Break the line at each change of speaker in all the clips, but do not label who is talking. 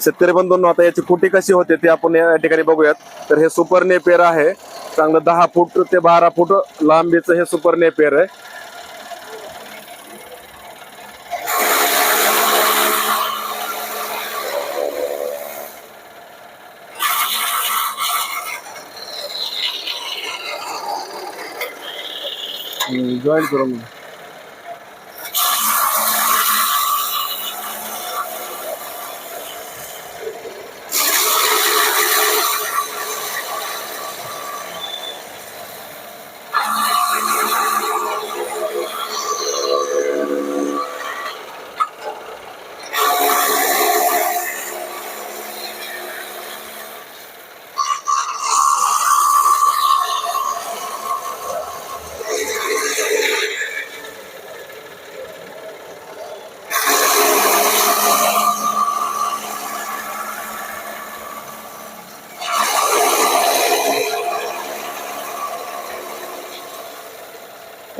शेतकरी बंधूंनो, आता याची कुटी कशी होते ते आपण या ठिकाणी बघूयात. तर हे सुपर नेपियर आहे, चांगलं 10 फूट ते 12 फूट लांबीचं हे सुपर नेपियर आहे. जॉईन करून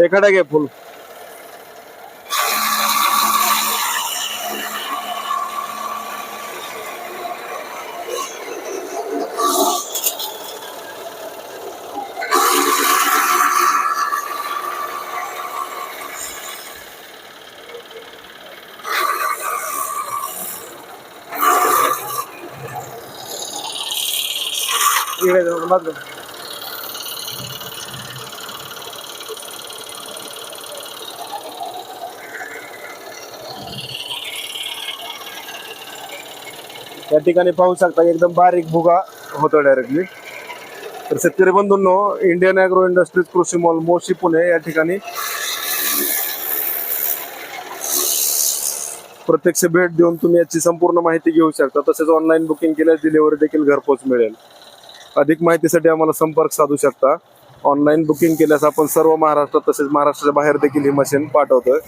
एखादा घे फुल. या ठिकाणी पाहू शकता एकदम बारीक भुगा होतो डायरेक्टली. तर शेतकरी बंधूंनो, इंडियन ॲग्रो इंडस्ट्रीज कृषी मॉल मोशी पुणे या ठिकाणी प्रत्यक्ष भेट देऊन तुम्ही याची संपूर्ण माहिती घेऊ शकता. तसेच ऑनलाईन बुकिंग केल्यास डिलिव्हरी देखील घरपोच मिळेल. अधिक माहितीसाठी आम्हाला संपर्क साधू शकता. ऑनलाईन बुकिंग केल्यास आपण सर्व महाराष्ट्रात तसेच महाराष्ट्राच्या बाहेर देखील ही मशीन पाठवतोय.